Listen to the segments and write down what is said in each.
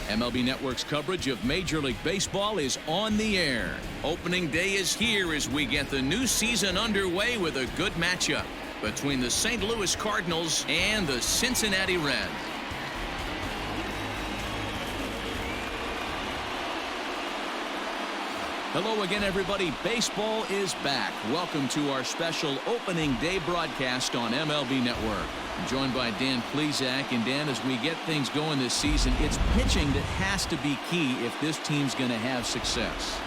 MLB Network's coverage of Major League Baseball is on the air. Opening day is here as we get the new season underway with a good matchup between the St. Louis Cardinals and the Cincinnati Reds. Hello again, everybody. Baseball is back. Welcome to our special opening day broadcast on MLB Network. I'm joined by Dan Plesac. And Dan, as we get things going this season, it's pitching that has to be key if this team's going to have success.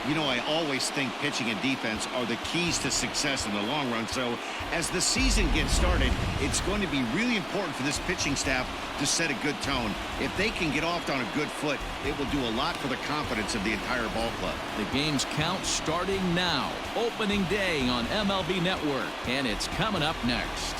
You know, I always think pitching and defense are the keys to success in the long run. So as the season gets started, it's going to be really important for this pitching staff to set a good tone. If they can get off on a good foot, it will do a lot for the confidence of the entire ball club. The game's count starting now. Opening day on MLB Network, and it's coming up next.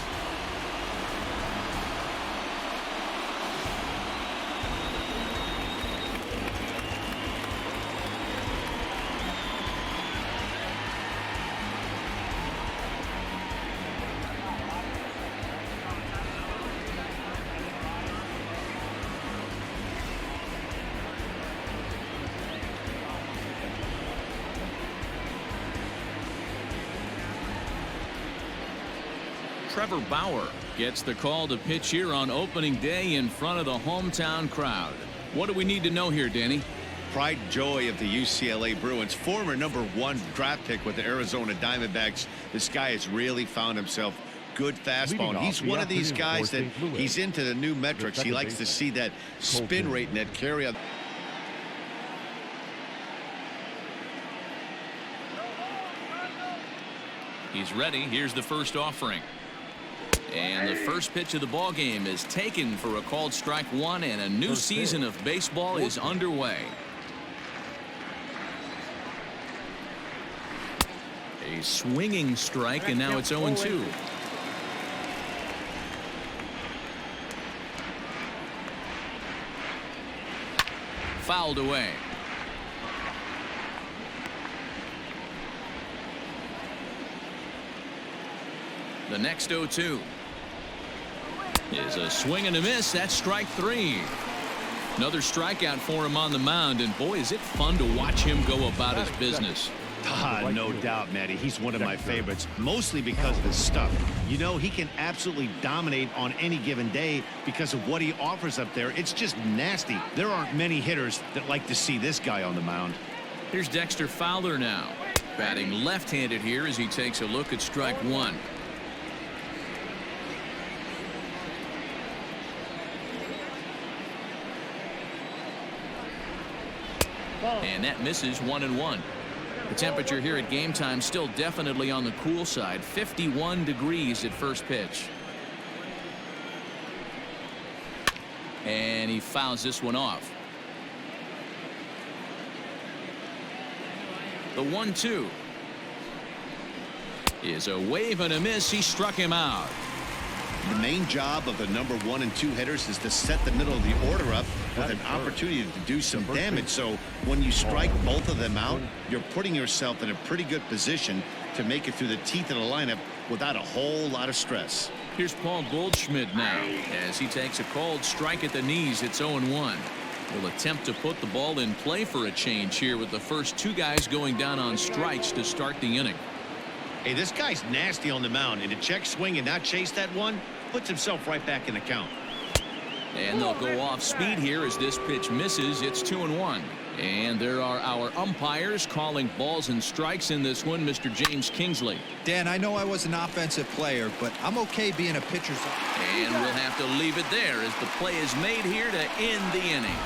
Trevor Bauer gets the call to pitch here on opening day in front of the hometown crowd. What do we need to know here, Danny? Pride and joy of the UCLA Bruins, former #1 draft pick with the Arizona Diamondbacks. This guy has really found himself good fastball. And he's one of these guys that he's into the new metrics. He likes to see that spin rate and that carry up. He's ready. Here's the first offering. And the first pitch of the ball game is taken for a called strike one, and a new season of baseball is underway. A swinging strike, and now it's 0-2. Fouled away. The next 0-2 is a swing and a miss. That's strike three. Another strikeout for him on the mound, and boy, is it fun to watch him go about his business. No doubt, Matty. He's one of my favorites, mostly because of his stuff. You know, he can absolutely dominate on any given day because of what he offers up there. It's just nasty. There aren't many hitters that like to see this guy on the mound. Here's Dexter Fowler now, batting left-handed here as he takes a look at strike one. And that misses 1-1. The temperature here at game time still definitely on the cool side. 51 degrees at first pitch. And he fouls this one off. The 1-2 is a wave and a miss. He struck him out. The main job of the #1 and 2 hitters is to set the middle of the order up with an opportunity to do some damage. So when you strike both of them out, you're putting yourself in a pretty good position to make it through the teeth of the lineup without a whole lot of stress. Here's Paul Goldschmidt now as he takes a called strike at the knees. It's 0-1. Will attempt to put the ball in play for a change here with the first two guys going down on strikes to start the inning. Hey, this guy's nasty on the mound, and to check swing and not chase that one puts himself right back in the count. And they'll go off speed here as this pitch misses. It's 2-1. And there are our umpires calling balls and strikes in this one. Mr. James Kingsley. Dan, I know I was an offensive player, but I'm okay being a pitcher. And we'll have to leave it there as the play is made here to end the inning.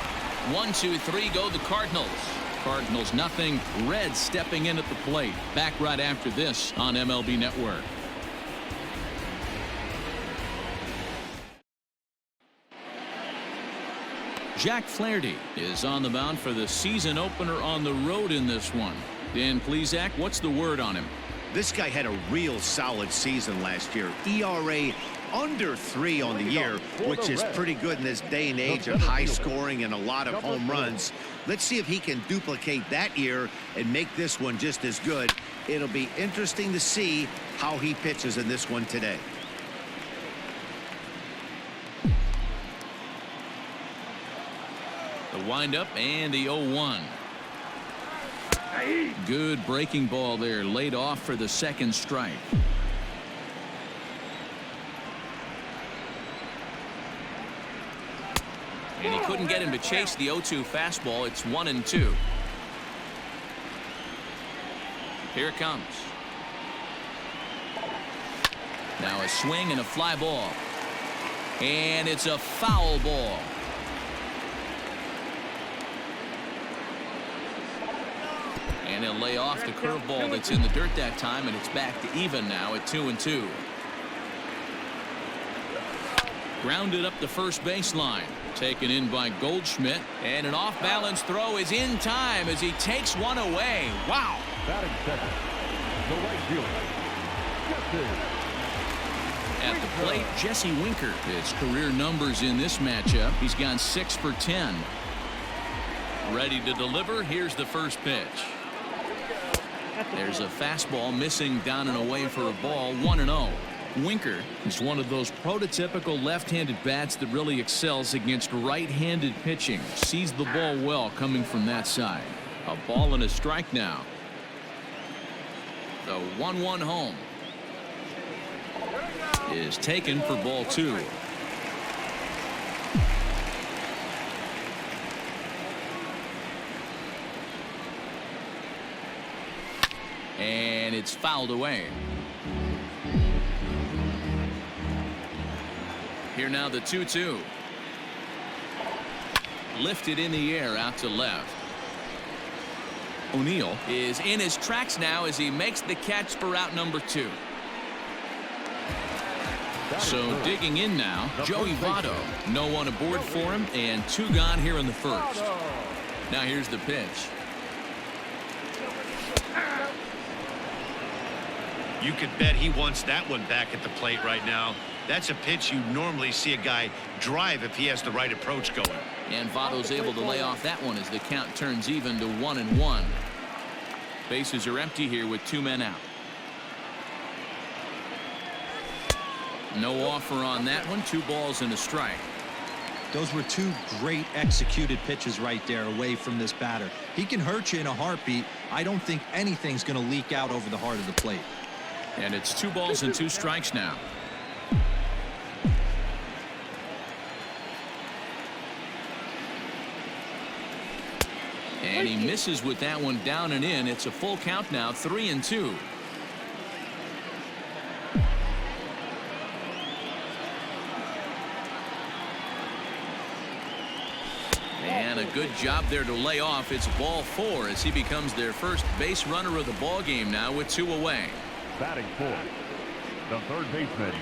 1, 2, 3 go the Cardinals. Cardinals nothing. Reds stepping in at the plate. Back right after this on MLB Network. Jack Flaherty is on the mound for the season opener on the road in this one. Dan Plesac, what's the word on him? This guy had a real solid season last year. ERA under 3 on the year, which is pretty good in this day and age of high scoring and a lot of home runs. Let's see if he can duplicate that year and make this one just as good. It'll be interesting to see how he pitches in this one today. The windup and the 0-1. Good breaking ball there, laid off for the second strike. And he couldn't get him to chase the 0-2 fastball. It's 1-2. Here it comes. Now a swing and a fly ball. And it's a foul ball. And he'll lay off the curveball that's in the dirt that time, and it's back to even now at 2-2. Grounded up the first baseline. Taken in by Goldschmidt, and an off-balance throw is in time as he takes one away. Wow. Batting second, the right fielder, Jesse. At the plate, Jesse Winker. His career numbers in this matchup. He's gone 6 for 10. Ready to deliver. Here's the first pitch. There's a fastball missing down and away for a ball. 1-0. Winker is one of those prototypical left-handed bats that really excels against right-handed pitching. Sees the ball well coming from that side. A ball and a strike now. The 1-1 home is taken for ball 2. And it's fouled away. Here now the 2-2. Lifted in the air out to left. O'Neill is in his tracks now as he makes the catch for out number 2. So digging in now, Joey Votto. No one aboard for him, and 2 gone here in the first. Now here's the pitch. You could bet he wants that one back at the plate right now. That's a pitch you normally see a guy drive if he has the right approach going. And Votto's able to lay off that one as the count turns even to 1-1. Bases are empty here with 2 men out. No offer on that one. 2 balls and a strike. Those were 2 great executed pitches right there away from this batter. He can hurt you in a heartbeat. I don't think anything's going to leak out over the heart of the plate. And it's 2 balls and 2 strikes now. And he misses with that one down and in. It's a full count now, 3-2. And a good job there to lay off. It's ball 4 as he becomes their first base runner of the ball game now with 2 away. Batting 4, the third baseman.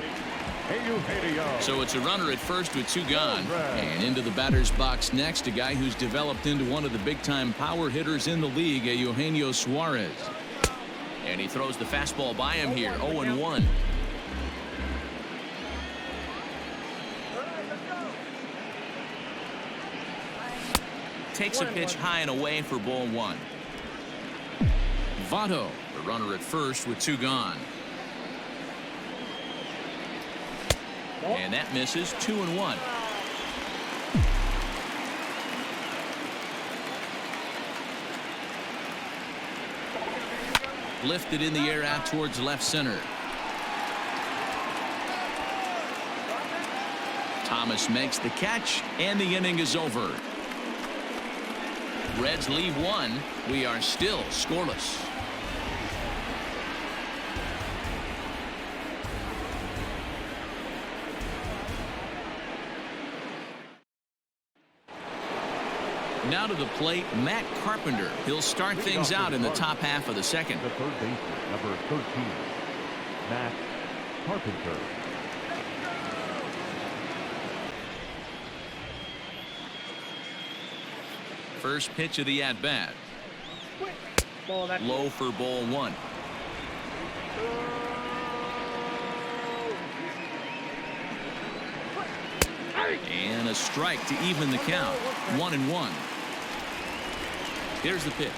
So it's a runner at first with 2 gone. And into the batter's box next, a guy who's developed into one of the big-time power hitters in the league, Eugenio Suarez. And he throws the fastball by him here, 0-1. Takes a pitch high and away for ball 1. Votto, the runner at first with 2 gone. And that misses. 2-1. Lifted in the air out towards left center. Thomas makes the catch, and the inning is over. Reds leave 1. We are still scoreless. Now to the plate, Matt Carpenter. He'll start things out in the top half of the second. The third baseman, number 13, Matt Carpenter. First pitch of the at-bat. Low for ball 1. And a strike to even the count. 1-1. Here's the pitch.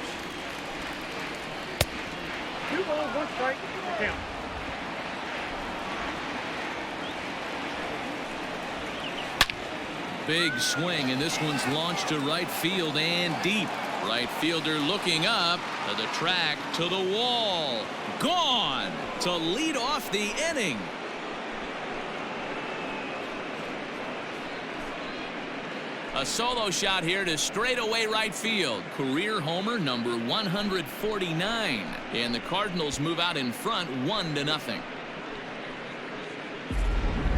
2 balls, 1 strike, the count. Big swing, and this one's launched to right field and deep. Right fielder looking up to the track, to the wall. Gone to lead off the inning. A solo shot here to straightaway right field. Career homer number 149. And the Cardinals move out in front 1-0.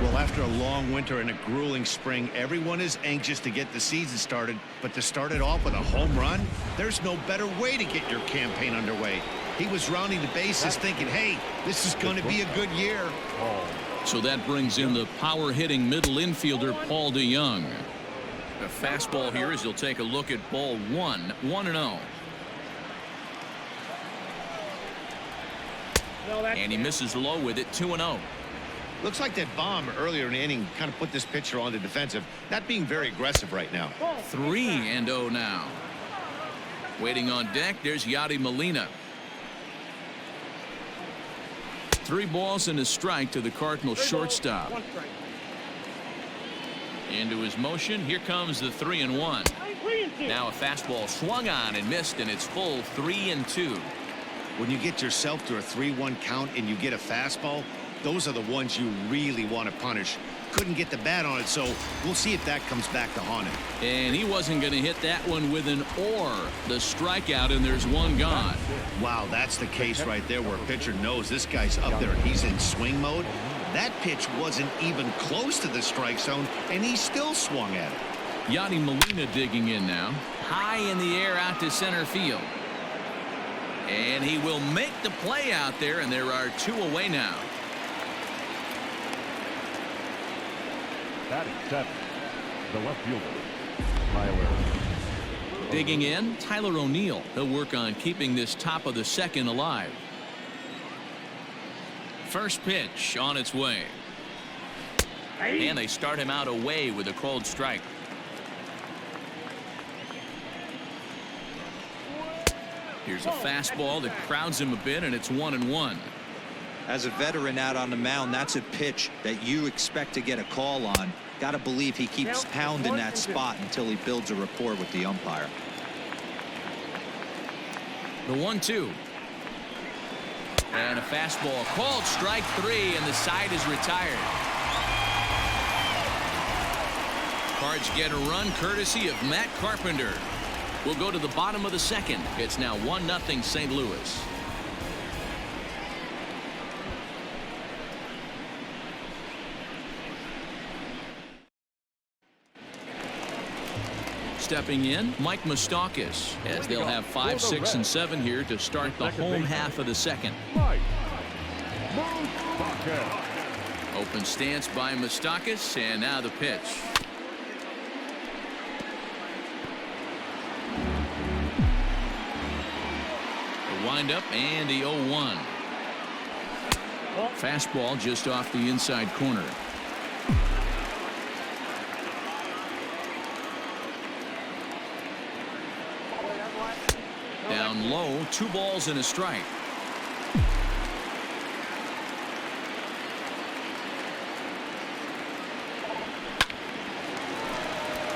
Well, after a long winter and a grueling spring, everyone is anxious to get the season started. But to start it off with a home run, there's no better way to get your campaign underway. He was rounding the bases thinking, hey, this is going to be a good year. So that brings in the power-hitting middle infielder Paul DeYoung. A fastball here as he'll take a look at ball 1, 1-0. And he misses low with it, 2-0. Looks like that bomb earlier in the inning kind of put this pitcher on the defensive, not being very aggressive right now. 3-0 now. Waiting on deck, there's Yadi Molina. 3 balls and a strike to the Cardinals shortstop. Into his motion, here comes the 3-1. Now a fastball swung on and missed, and it's full 3-2. When you get yourself to a 3-1 count and you get a fastball, those are the ones you really want to punish. Couldn't get the bat on it, so we'll see if that comes back to haunt him. And he wasn't going to hit that one with an or. The strikeout, and there's one gone. Wow, that's the case right there where a pitcher knows this guy's up there and he's in swing mode. That pitch wasn't even close to the strike zone, and he still swung at it. Yadi Molina digging in now. High in the air out to center field. And he will make the play out there, and there are 2 away now. Batting 7, the left fielder, Tyler. Digging in, Tyler O'Neill. He'll work on keeping this top of the second alive. First pitch on its way. And they start him out away with a called strike. Here's a fastball that crowds him a bit, and it's 1-1. As a veteran out on the mound, that's a pitch that you expect to get a call on. Got to believe he keeps pounding that spot until he builds a rapport with the umpire. The 1-2. And a fastball called strike 3, and the side is retired. Cards get a run courtesy of Matt Carpenter. We'll go to the bottom of the second. It's now 1-0 St. Louis. Stepping in, Mike Moustakas, as they'll have 5, 6, and 7 here to start the home half of the second. Open stance by Moustakas, and now the pitch. The windup and the 0-1. Fastball just off the inside corner. Down low, 2 balls and a strike.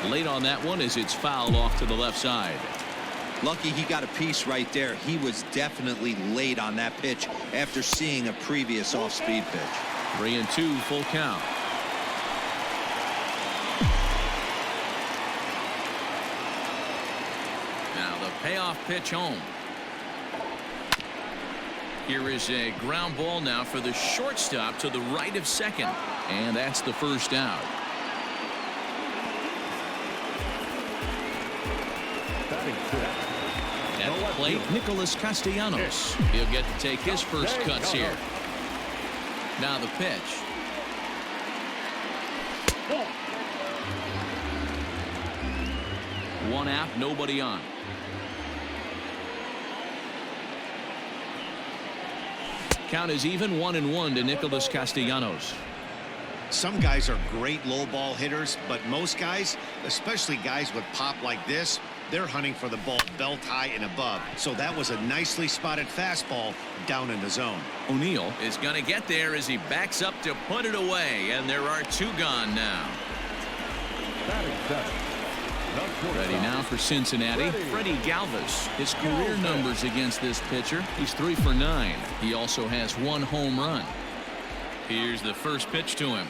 Late on that one as it's fouled off to the left side. Lucky he got a piece right there. He was definitely late on that pitch after seeing a previous off-speed pitch. 3-2 full count. Now the payoff pitch home. Here is a ground ball now for the shortstop to the right of second, and that's the first out. At the plate, Nicholas Castellanos. He'll get to take his first cuts here. Now the pitch. One out, nobody on. Count is even, 1-1 to Nicholas Castellanos. Some guys are great low ball hitters, but most guys, especially guys with pop like this, they're hunting for the ball belt high and above. So that was a nicely spotted fastball down in the zone. O'Neill is going to get there as he backs up to put it away, and there are 2 gone now. Batting seven. Ready now for Cincinnati, Freddie Galvis. His career numbers against this pitcher, he's 3 for 9. He also has 1 home run. Here's the first pitch to him.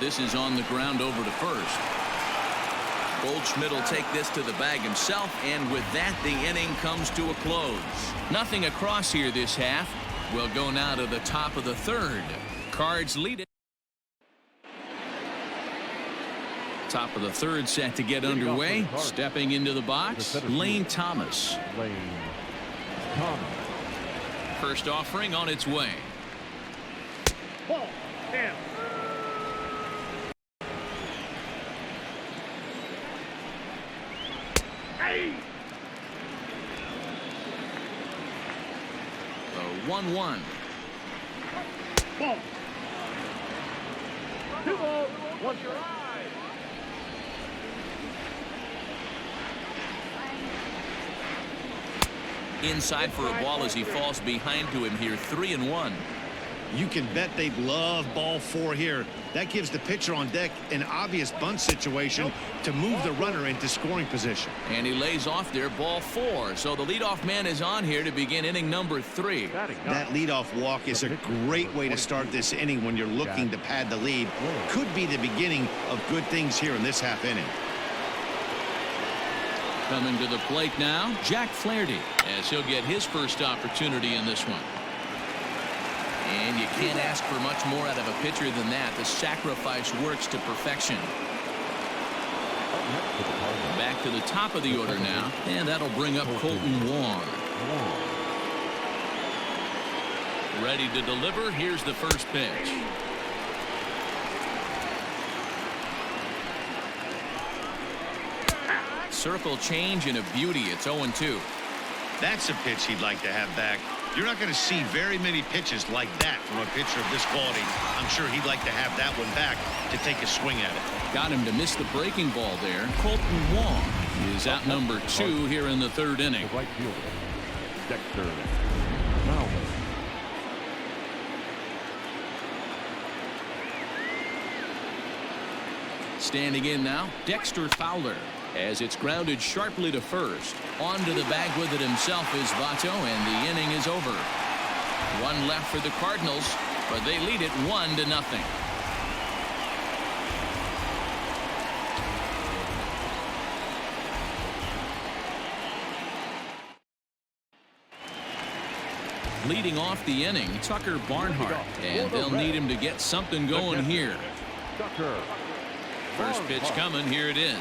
This is on the ground over to first. Goldschmidt will take this to the bag himself, and with that, the inning comes to a close. Nothing across here this half. We'll go now to the top of the third. Cards lead it. Top of the third set to get underway. Stepping into the box, Lane Thomas. First offering on its way. Ball. 10. Hey. The 1-1. Ball. 2 balls. 1 strike. Inside for a ball as he falls behind to him here. 3-1. You can bet they'd love ball 4 here. That gives the pitcher on deck an obvious bunt situation to move the runner into scoring position. And he lays off there, ball 4. So the leadoff man is on here to begin inning number 3. That leadoff walk is a great way to start this inning when you're looking to pad the lead. Could be the beginning of good things here in this half inning. Coming to the plate now, Jack Flaherty, as he'll get his first opportunity in this one. And you can't ask for much more out of a pitcher than that. The sacrifice works to perfection. Back to the top of the order now, and that'll bring up Colton Wong. Ready to deliver. Here's the first pitch. Circle change and a beauty. It's 0-2. That's a pitch he'd like to have back. You're not going to see very many pitches like that from a pitcher of this quality. I'm sure he'd like to have that one back to take a swing at it. Got him to miss the breaking ball there. Colton Wong is out number 2 here in the third inning. Right fielder, Dexter Bauer. Standing in now, Dexter Fowler, as it's grounded sharply to first. On to the bag with it himself is Vato, and the inning is over. 1 left for the Cardinals, but they lead it 1-0. Leading off the inning, Tucker Barnhart, and they'll need him to get something going here. First pitch coming. Here it is.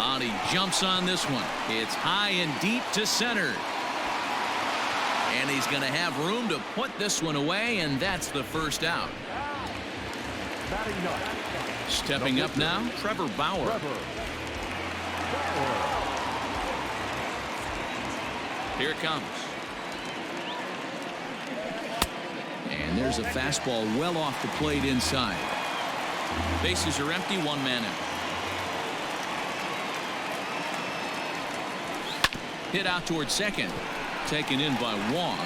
And he jumps on this one. It's high and deep to center. And he's going to have room to put this one away, and that's the first out. Stepping up now, Trevor Bauer. Here it comes. And there's a fastball well off the plate inside. Bases are empty, 1 man out. Hit out towards second. Taken in by Wong.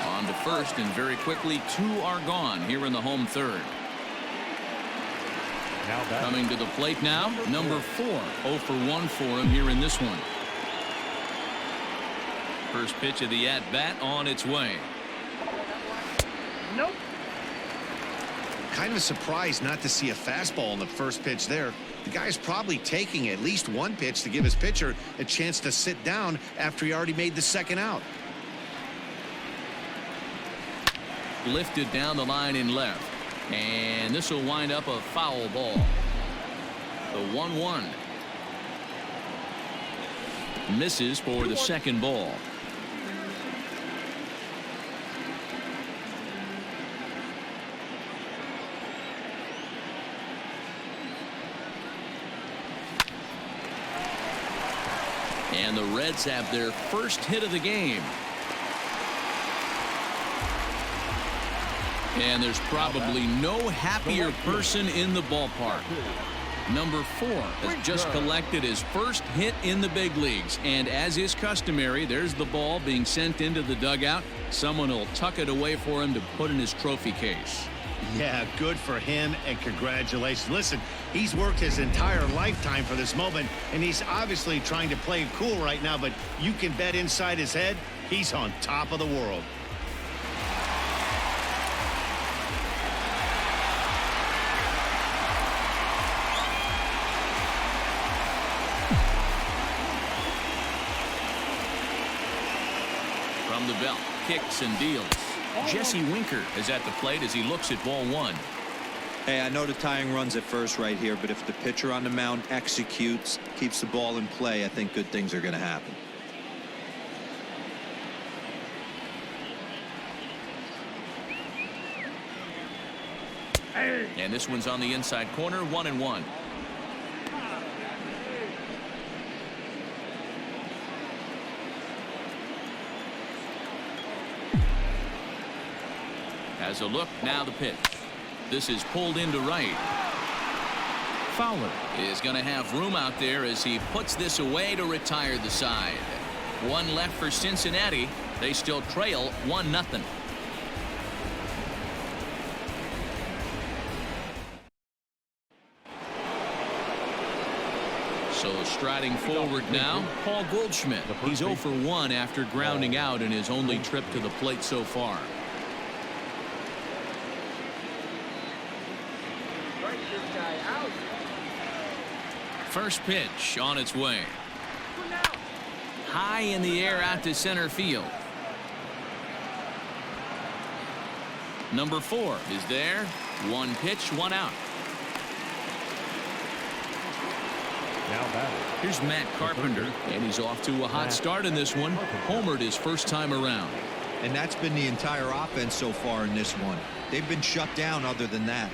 On to first, and very quickly 2 are gone here in the home third. Coming to the plate now, number 4. 0 for 1 for him here in this one. First pitch of the at-bat on its way. Nope. Kind of surprised not to see a fastball on the first pitch there. The guy's probably taking at least 1 pitch to give his pitcher a chance to sit down after he already made the second out. Lifted down the line in left. And this will wind up a foul ball. The 1-1. Misses for the second ball. And the Reds have their first hit of the game. And there's probably no happier person in the ballpark. Number 4 has just collected his first hit in the big leagues. And as is customary, there's the ball being sent into the dugout. Someone will tuck it away for him to put in his trophy case. Yeah, good for him, and congratulations. Listen, he's worked his entire lifetime for this moment, and he's obviously trying to play it cool right now, but you can bet inside his head, he's on top of the world. From the belt, kicks and deals. Jesse Winker is at the plate as he looks at ball one. Hey, I know the tying run's at first right here, but if the pitcher on the mound executes, keeps the ball in play, I think good things are going to happen. And this one's on the inside corner, 1-1. Has a look, now the pitch. This is pulled into right. Fowler is going to have room out there as he puts this away to retire the side. One left for Cincinnati. They still trail 1-0. So striding forward now, Paul Goldschmidt. He's 0 for 1 after grounding out in his only trip to the plate so far. First pitch on its way. High in the air out to center field. Number 4 is there. One pitch, one out. Now batting. Here's Matt Carpenter, and he's off to a hot start in this one. Homered his first time around. And that's been the entire offense so far in this one. They've been shut down other than that.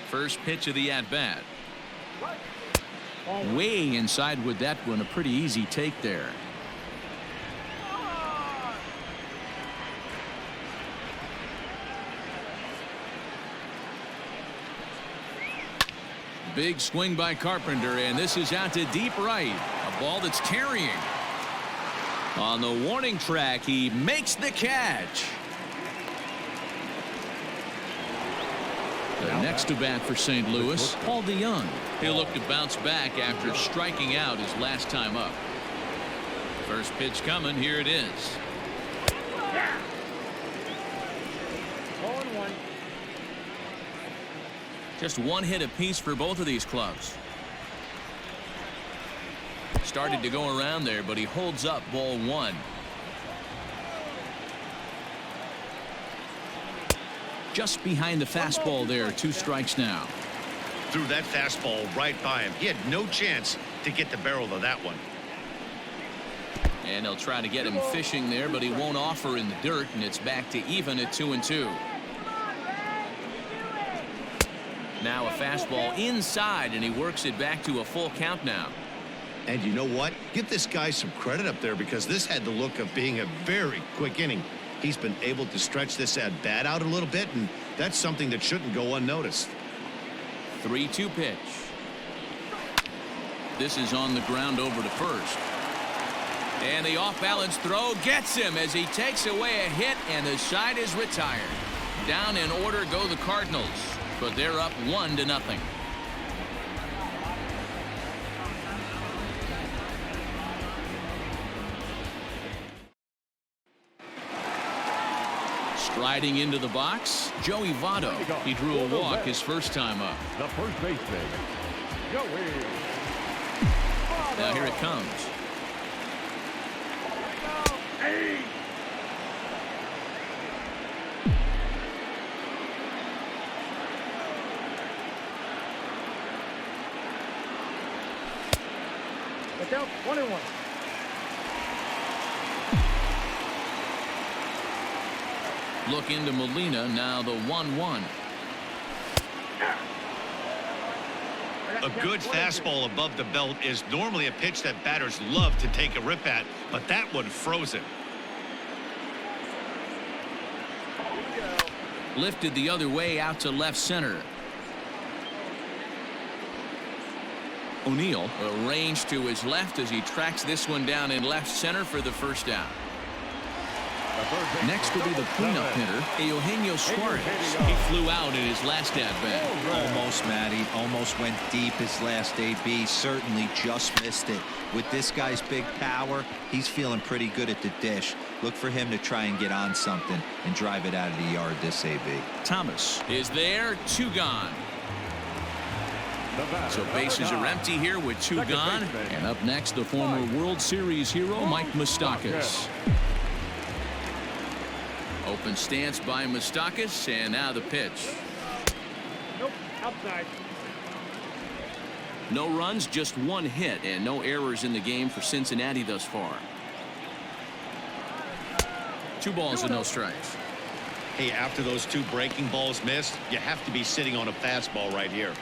First pitch of the at-bat. Way inside with that one. A pretty easy take there. Big swing by Carpenter, and this is out to deep right. A ball that's carrying. On the warning track, he makes the catch. The next to bat for St. Louis, Paul DeYoung. He'll look to bounce back after striking out his last time up. First pitch coming. Here it is. 0-1. Just one hit apiece for both of these clubs. Started to go around there, but he holds up ball one. Just behind the fastball there. 2 strikes now. Threw that fastball right by him. He had no chance to get the barrel of that one. And they'll try to get him fishing there, but he won't offer in the dirt, and it's back to even at 2-2. Now a fastball inside, and he works it back to a full count now. And you know what? Give this guy some credit up there, because this had the look of being a very quick inning. He's been able to stretch this at bat out a little bit, and that's something that shouldn't go unnoticed. 3-2 pitch. This is on the ground over to first. And the off-balance throw gets him as he takes away a hit, and the side is retired. Down in order go the Cardinals, but they're up 1-0. Striding into the box, Joey Votto. He drew a walk his first time up. The first baseman, Joey. Now here it comes. Hey! Look out, 1-1. Look into Molina, now the 1-1. A good fastball above the belt is normally a pitch that batters love to take a rip at, but that one froze it. Lifted the other way out to left center. O'Neill arranged to his left as he tracks this one down in left center for the first down. Next will be the cleanup hitter, Eugenio Suarez. He flew out in his last at-bat. Almost, Matty. Almost went deep his last AB. Certainly just missed it. With this guy's big power, he's feeling pretty good at the dish. Look for him to try and get on something and drive it out of the yard this AB. Thomas is there, 2 gone. So bases are empty here with 2 gone. And up next, the former World Series hero, Mike Moustakas. Open stance by Moustakas, and now the pitch. Nope, outside. No runs, just 1 hit, and no errors in the game for Cincinnati thus far. 2 balls and no strikes. Hey, after those 2 breaking balls missed, you have to be sitting on a fastball right here.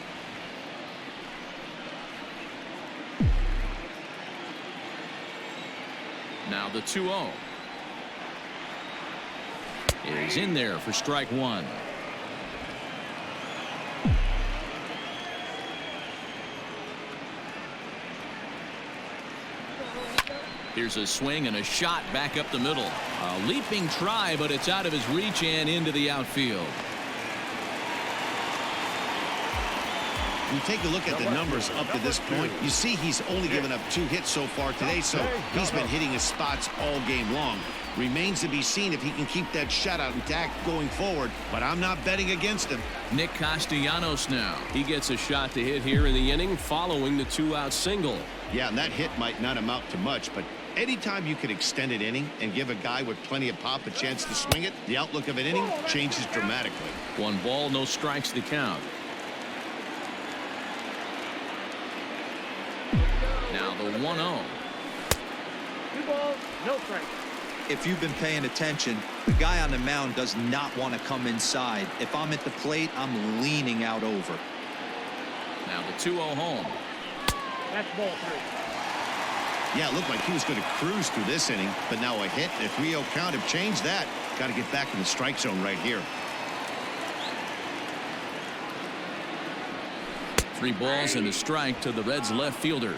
Now the 2-0. Is in there for strike 1. Here's a swing and a shot back up the middle. A leaping try, but it's out of his reach and into the outfield. You take a look at the numbers up to this point. You see he's only given up 2 hits so far today, so he's been hitting his spots all game long. Remains to be seen if he can keep that shutout intact going forward, but I'm not betting against him. Nick Castellanos now. He gets a shot to hit here in the inning following the 2-out single. Yeah, and that hit might not amount to much, but anytime you can extend an inning and give a guy with plenty of pop a chance to swing it, the outlook of an inning changes dramatically. 1 ball, no strikes to count. Now the 1-0. 2 balls, no strikes. If you've been paying attention, the guy on the mound does not want to come inside. If I'm at the plate, I'm leaning out over. Now the 2-0 home. That's ball 3. Yeah, it looked like he was going to cruise through this inning, but now a hit and a 3-0 count have changed that. Got to get back in the strike zone right here. 3 balls and a strike to the Reds left fielder.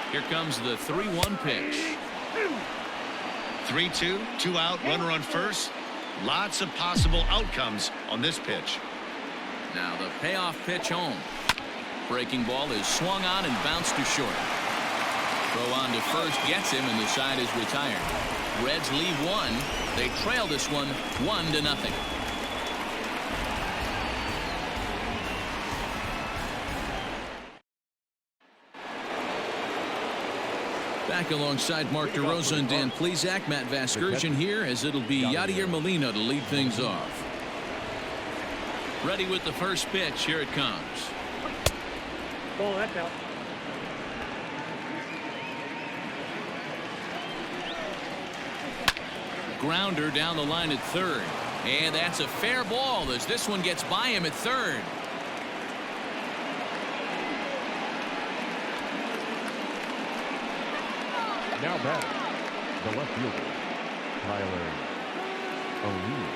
Here comes the 3-1 pitch. 3-2, 2 out, runner on first. Lots of possible outcomes on this pitch. Now the payoff pitch home. Breaking ball is swung on and bounced to short. Throw on to first gets him, and the side is retired. Reds lead 1. They trail this one 1-0. Back alongside Mark DeRosa and Dan Plesac, Matt Vasgersian here, as it'll be Yadier Molina to lead things off. Ready with the first pitch. Here it comes. Ball, that's out. Grounder down the line at third. And that's a fair ball as this one gets by him at third. Now batting, the left fielder, Tyler O'Neill.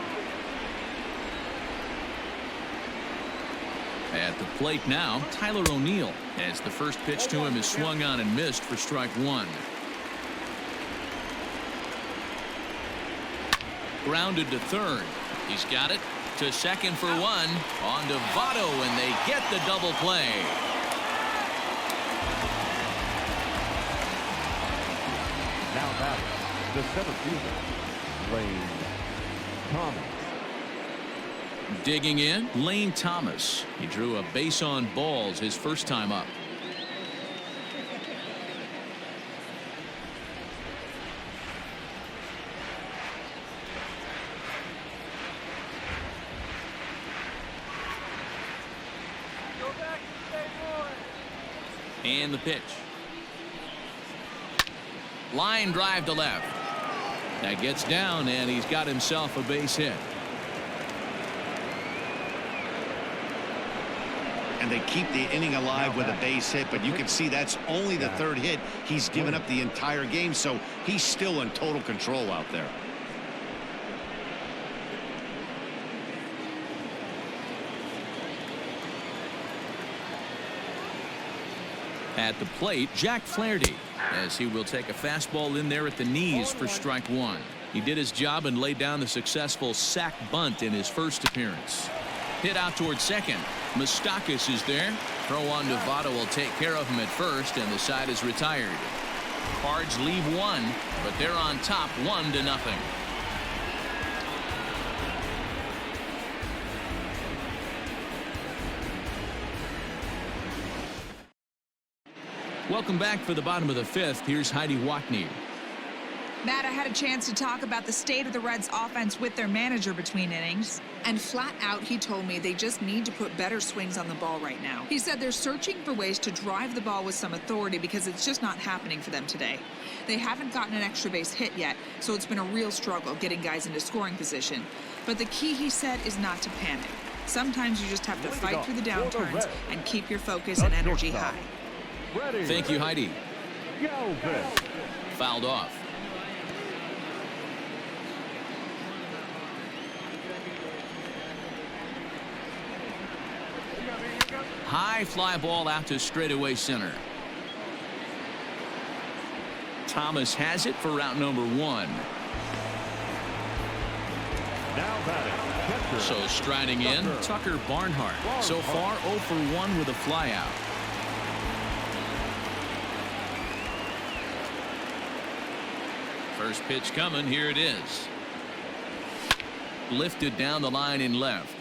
At the plate now, Tyler O'Neill, as the first pitch to him is swung on and missed for strike 1. Grounded to third. He's got it to second for 1. On to Votto, and they get the double play. Now batting, the center fielder, Lane Thomas. Digging in, Lane Thomas. He drew a base on balls his first time up. And the pitch. Line drive to left. That gets down, and he's got himself a base hit. And they keep the inning alive with a base hit, but you can see that's only the 3rd hit he's given up the entire game, so he's still in total control out there. At the plate, Jack Flaherty, as he will take a fastball in there at the knees for strike one. He did his job and laid down the successful sac bunt in his first appearance. Hit out towards second. Moustakas is there. Throw on Nevada will take care of him at first, and the side is retired. Cards leave one, but they're on top 1-0. Welcome back for the bottom of the fifth. Here's Heidi Watney. Matt, I had a chance to talk about the state of the Reds offense with their manager between innings. And flat out, he told me they just need to put better swings on the ball right now. He said they're searching for ways to drive the ball with some authority because it's just not happening for them today. They haven't gotten an extra base hit yet, so it's been a real struggle getting guys into scoring position. But the key, he said, is not to panic. Sometimes you just have to fight through the downturns and keep your focus and energy high. Thank you, Heidi. Fouled off. High fly ball out to straightaway center. Thomas has it for route number one. So striding in, Tucker Barnhart. So far 0 for 1 with a flyout. First pitch coming. Here it is. Lifted down the line in left.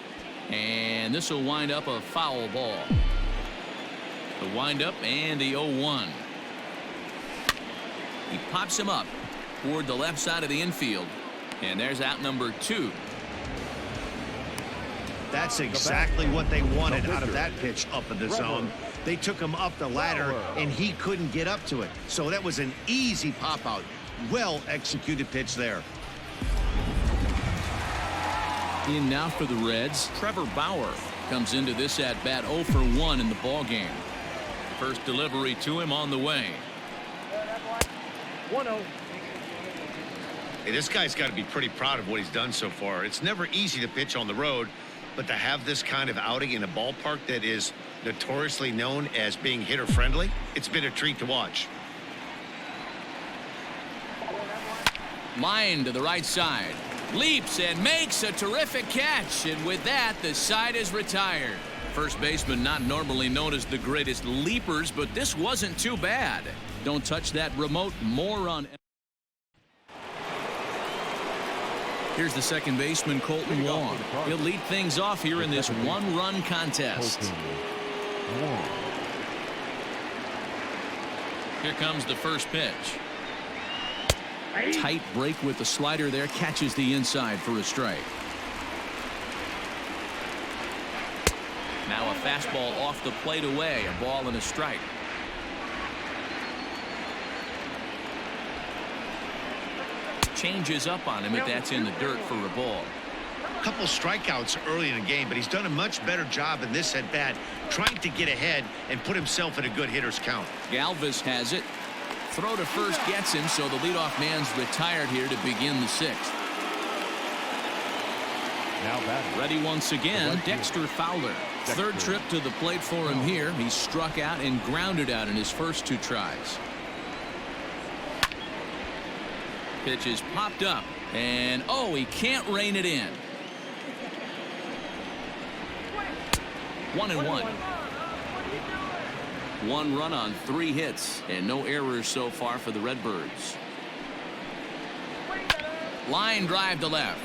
And this will wind up a foul ball. The windup and the 0-1. He pops him up toward the left side of the infield. And there's out number 2. That's exactly what they wanted out of that pitch up in the zone. They took him up the ladder, and he couldn't get up to it. So that was an easy pop-out. Well-executed pitch there. In now for the Reds, Trevor Bauer comes into this at-bat 0 for 1 in the ballgame. First delivery to him on the way. 1-0. Hey, this guy's got to be pretty proud of what he's done so far. It's never easy to pitch on the road, but to have this kind of outing in a ballpark that is notoriously known as being hitter-friendly, it's been a treat to watch. Line to the right side. Leaps and makes a terrific catch. And with that, the side is retired. First baseman not normally known as the greatest leapers, but this wasn't too bad. Don't touch that remote. More on. Here's the second baseman, Colton Wong. He'll lead things off here in this one-run contest. Here comes the first pitch. Tight break with the slider there, catches the inside for a strike. Now a fastball off the plate away, a ball and a strike. Changes up on him if that's in the dirt for a ball. A couple strikeouts early in the game, but he's done a much better job in this at bat, trying to get ahead and put himself in a good hitter's count. Galvis has it. Throw to first gets him, so the leadoff man's retired here to begin the sixth. Now batting. Ready once again, Dexter Fowler. Third trip to the plate for him here. He struck out and grounded out in his first 2 tries. Pitch is popped up, and oh, he can't rein it in. 1-1. 1 run on 3 hits and no errors so far for the Redbirds. Line drive to left.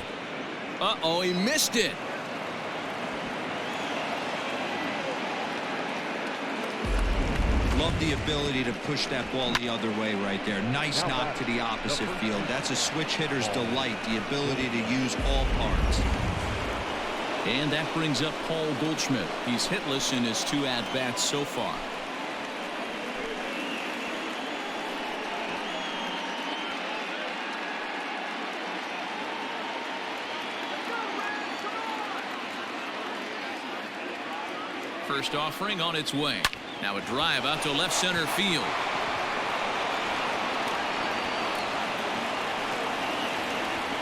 Uh-oh, he missed it. Love the ability to push that ball the other way right there. Nice knock to the opposite field. That's a switch hitter's delight, the ability to use all parts. And that brings up Paul Goldschmidt. He's hitless in his 2 at-bats so far. First offering on its way. Now a drive out to left center field.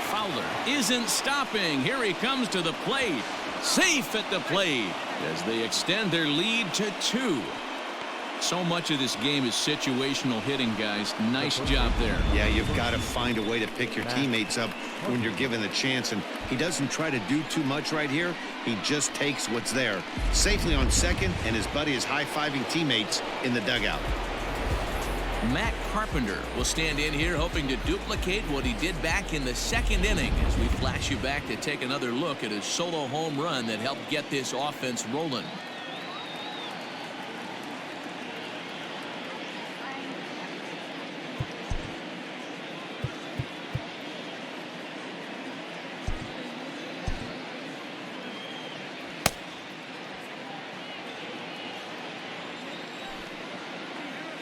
Fowler isn't stopping. Here he comes to the plate. Safe at the plate as they extend their lead to 2. So much of this game is situational hitting, guys. Nice job there. Yeah, you've got to find a way to pick your teammates up when you're given the chance, and he doesn't try to do too much right here. He just takes what's there. Safely on second, and his buddy is high-fiving teammates in the dugout. Matt Carpenter will stand in here hoping to duplicate what he did back in the second inning as we flash you back to take another look at his solo home run that helped get this offense rolling.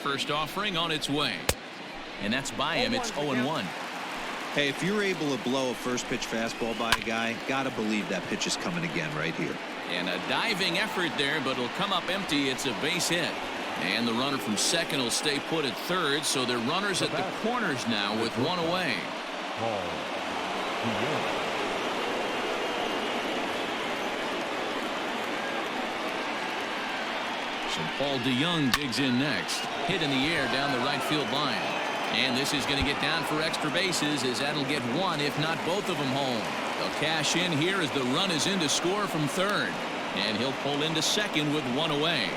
First offering on its way, and that's by him. It's 0-1. Hey, if you're able to blow a first pitch fastball by a guy, gotta believe that pitch is coming again right here. And a diving effort there, but it'll come up empty. It's a base hit, and the runner from second will stay put at third, so they're runners at the corners now with one away. So Paul DeYoung digs in next. Hit in the air down the right field line. And this is going to get down for extra bases as that'll get one, if not both of them home. They'll cash in here as the run is in to score from third. And he'll pull into second with one away.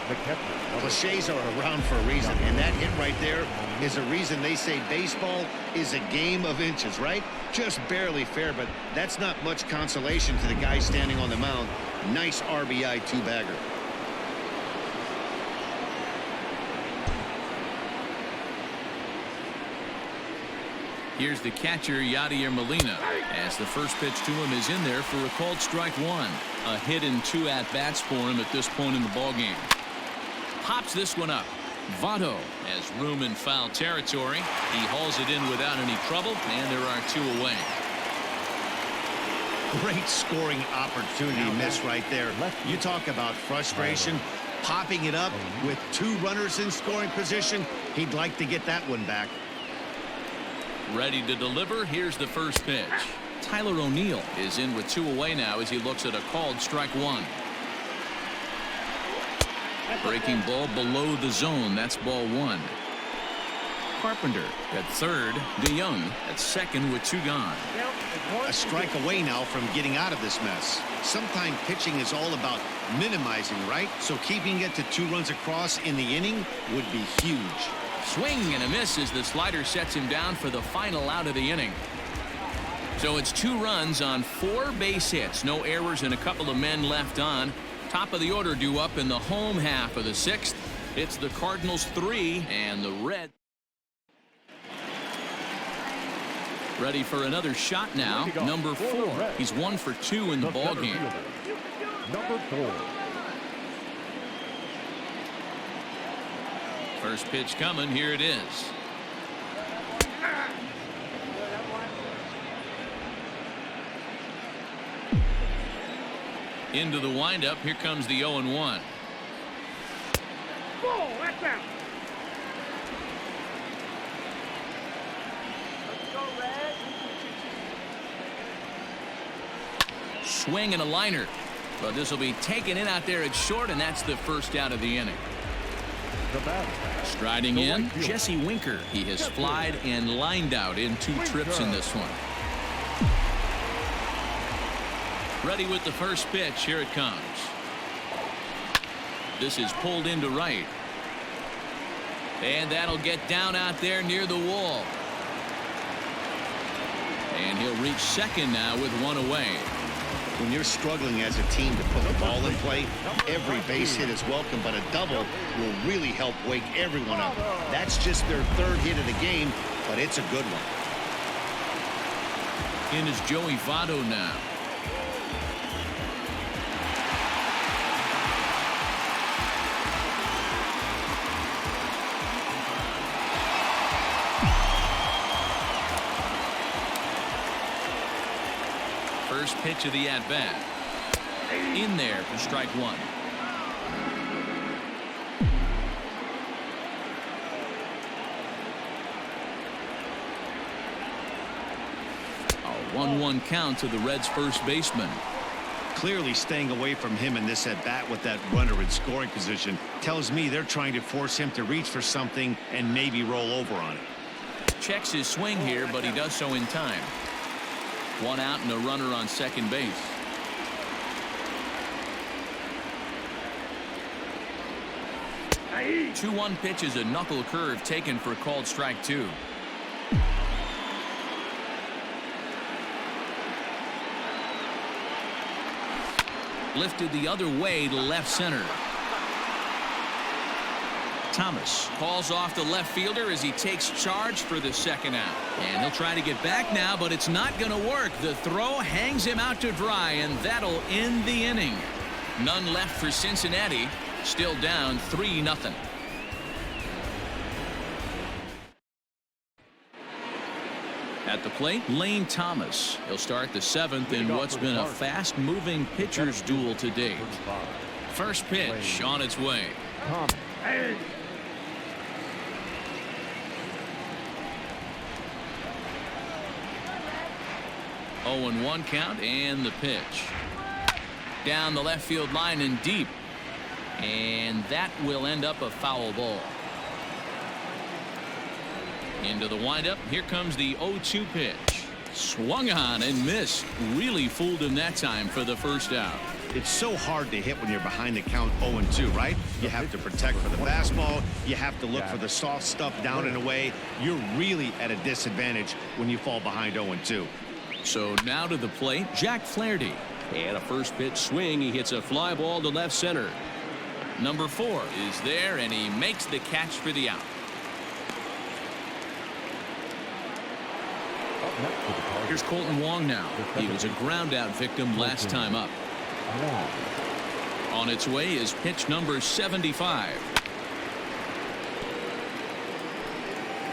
Cliches are around for a reason, and that hit right there is a reason they say baseball is a game of inches, right? Just barely fair, but that's not much consolation to the guy standing on the mound. Nice RBI two-bagger. Here's the catcher, Yadier Molina, as the first pitch to him is in there for a called strike one. A hit and two at-bats for him at this point in the ballgame. Pops this one up. Votto has room in foul territory. He hauls it in without any trouble, and there are two away. Great scoring opportunity miss right there. You talk about frustration. Popping it up with two runners in scoring position. He'd like to get that one back. Ready to deliver. Here's the first pitch. Tyler O'Neill is in with two away now as he looks at a called strike one. Breaking ball below the zone. That's ball one. Carpenter at third. DeYoung at second with two gone. A strike away now from getting out of this mess. Sometimes pitching is all about minimizing, right? So keeping it to 2 runs across in the inning would be huge. Swing and a miss as the slider sets him down for the final out of the inning. So it's 2 runs on 4 base hits. No errors and a couple of men left on. Top of the order due up in the home half of the 6th. It's the Cardinals 3 and the Reds. Ready for another shot now. Number 4. He's 1 for 2 in the ball game. Number 4. First pitch coming. Here it is. Into the windup. Here comes the 0-1. Ball, that's out. Swing and a liner. But this will be taken in out there at short, and that's the first out of the inning. Striding in, Jesse Winker. He has flied and lined out in 2 trips in this one. Ready with the first pitch. Here it comes. This is pulled into right. And that'll get down out there near the wall. And he'll reach second now with 1 away. When you're struggling as a team to put the ball in play, every base hit is welcome, but a double will really help wake everyone up. That's just their 3rd hit of the game, but it's a good one. In is Joey Votto now. First pitch of the at-bat. In there for strike 1. A 1-1 count to the Reds' first baseman. Clearly staying away from him in this at-bat with that runner in scoring position tells me they're trying to force him to reach for something and maybe roll over on it. Checks his swing here, but he does so in time. One out and a runner on second base. Aye. 2-1 pitch is a knuckle curve taken for called strike 2. Lifted the other way to left center. Thomas calls off the left fielder as he takes charge for the second out. And he'll try to get back now, but it's not going to work. The throw hangs him out to dry, and that'll end the inning. None left for Cincinnati. Still down 3-0. At the plate, Lane Thomas. He'll start the 7th in what's been a fast-moving pitcher's duel to date. First pitch on its way. Hey. 0-1 count, and the pitch. Down the left field line and deep. And that will end up a foul ball. Into the windup. Here comes the 0-2 pitch. Swung on and missed. Really fooled him that time for the first out. It's so hard to hit when you're behind the count 0-2, right? You have to protect for the fastball. You have to look for the soft stuff down and away. You're really at a disadvantage when you fall behind 0-2. So now to the plate, Jack Flaherty. And a first pitch swing. He hits a fly ball to left center. Number 4 is there, and he makes the catch for the out. Here's Colton Wong now. He was a ground out victim last time up. On its way is pitch number 75.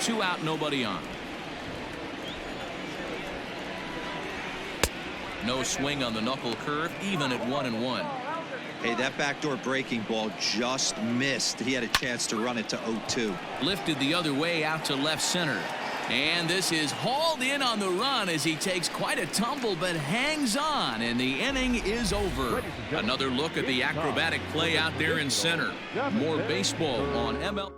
2 out, nobody on. No swing on the knuckle curve, even at 1-1. Hey, that backdoor breaking ball just missed. He had a chance to run it to 0-2. Lifted the other way out to left center. And this is hauled in on the run as he takes quite a tumble but hangs on, and the inning is over. Another look at the acrobatic play out there in center. More baseball on MLB.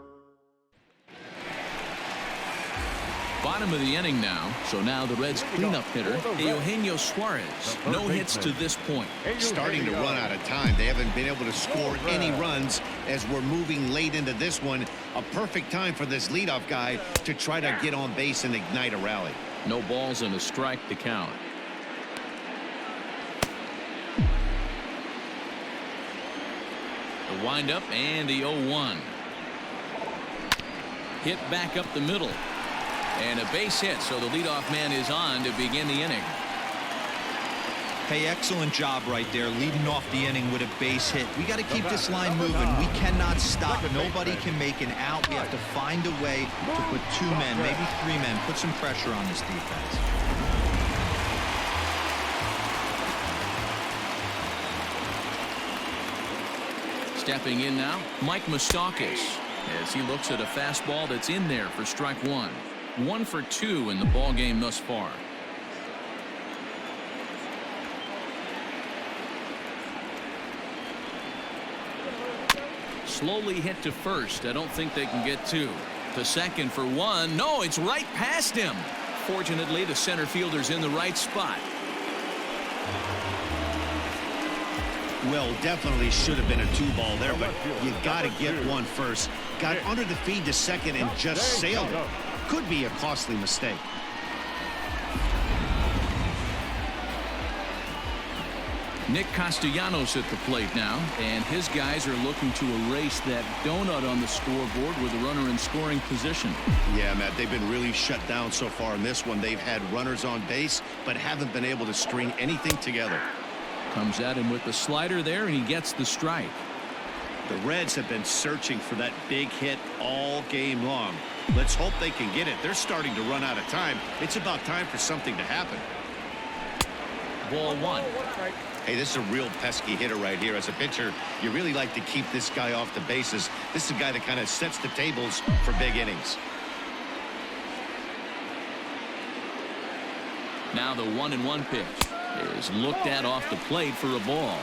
Bottom of the inning now. So now the Reds cleanup hitter, Eugenio Suarez. No hits to this point. Starting to run out of time. They haven't been able to score any runs as we're moving late into this one. A perfect time for this leadoff guy to try to get on base and ignite a rally. No balls and a strike to count. The windup and the 0-1. Hit back up the middle. And a base hit, so the leadoff man is on to begin the inning. Hey, excellent job right there, leading off the inning with a base hit. We got to keep this line moving. We cannot stop. Nobody can make an out. We have to find a way to put 2 men, maybe 3 men, put some pressure on this defense. Stepping in now, Mike Moustakas, as he looks at a fastball that's in there for strike 1. 1 for 2 in the ball game thus far. Slowly hit to first. I don't think they can get 2. To second for 1. No, it's right past him. Fortunately, the center fielder's in the right spot. Well, definitely should have been a 2-ball there, but you got to get 1 first. Got under the feed to second and just sailed it. Could be a costly mistake. Nick Castellanos at the plate now, and his guys are looking to erase that donut on the scoreboard with a runner in scoring position. Yeah, Matt, they've been really shut down so far in this one. They've had runners on base, but haven't been able to string anything together. Comes at him with the slider there, and he gets the strike. The Reds have been searching for that big hit all game long. Let's hope they can get it. They're starting to run out of time. It's about time for something to happen. Ball 1. Hey, this is a real pesky hitter right here. As a pitcher, you really like to keep this guy off the bases. This is a guy that kind of sets the tables for big innings. Now the 1-1 pitch. is looked at off the plate for a ball.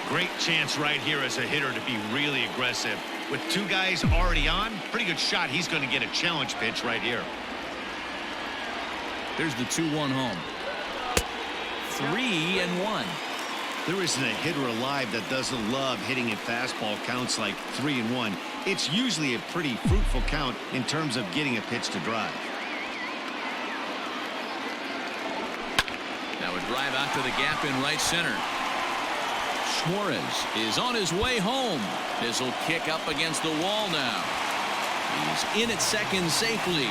Great chance right here as a hitter to be really aggressive. With two guys already on, pretty good shot. He's going to get a challenge pitch right here. There's the 2-1 home. 3-1. There isn't a hitter alive that doesn't love hitting at fastball counts like 3-1. It's usually a pretty fruitful count in terms of getting a pitch to drive. Now a drive out to the gap in right center. Suarez is on his way home. This will kick up against the wall now. He's in at second safely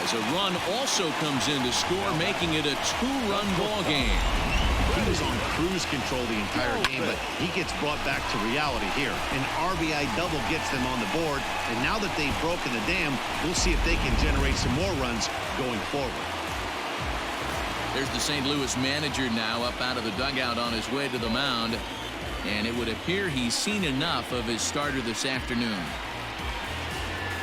as a run also comes in to score, making it a 2-run ball game. He was on cruise control the entire game, but he gets brought back to reality here. An RBI double gets them on the board, and now that they've broken the dam, we'll see if they can generate some more runs going forward. There's the St. Louis manager now up out of the dugout on his way to the mound, and it would appear he's seen enough of his starter this afternoon.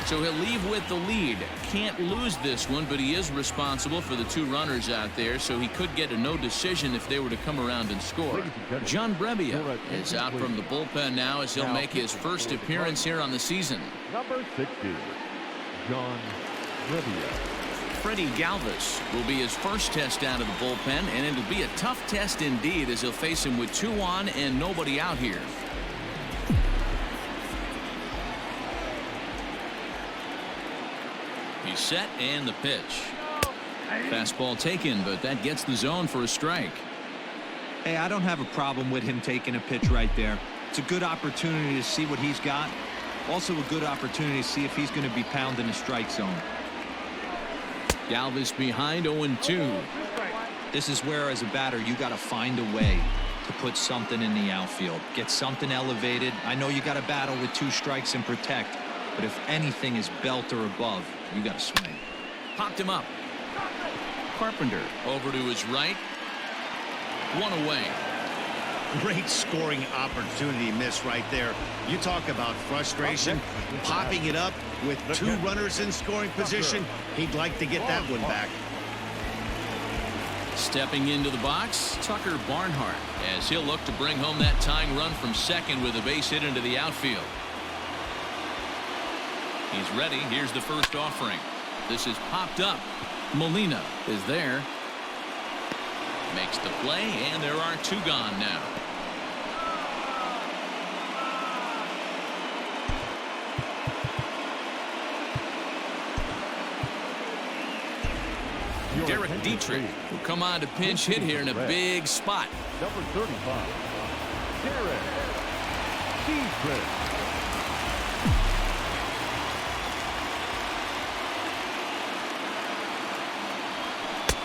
So he'll leave with the lead. Can't lose this one, but he is responsible for the 2 runners out there, so he could get a no decision if they were to come around and score. John Brebbia is out from the bullpen now as he'll make his first appearance here on the season. Number 60, John Brebbia. Freddie Galvis will be his first test out of the bullpen, and it'll be a tough test indeed as he'll face him with 2 on and nobody out here. He's set and the pitch. Fastball taken, but that gets the zone for a strike. Hey, I don't have a problem with him taking a pitch right there. It's a good opportunity to see what he's got. Also a good opportunity to see if he's going to be pounding the strike zone. Galvis behind 0-2. This is where, as a batter, you got to find a way to put something in the outfield. Get something elevated. I know you got to battle with 2 strikes and protect, but if anything is belt or above, you got to swing. Popped him up. Carpenter over to his right. 1 away. Great scoring opportunity miss right there. You talk about frustration. Popping it up with 2 runners in scoring position. He'd like to get that one back. Stepping into the box, Tucker Barnhart, as he'll look to bring home that tying run from second with a base hit into the outfield. He's ready. Here's the first offering. This is popped up. Molina is there. Makes the play, and there are 2 gone now. Derek Dietrich will come on to pinch hit here in a big spot. Number 35, Derek Dietrich.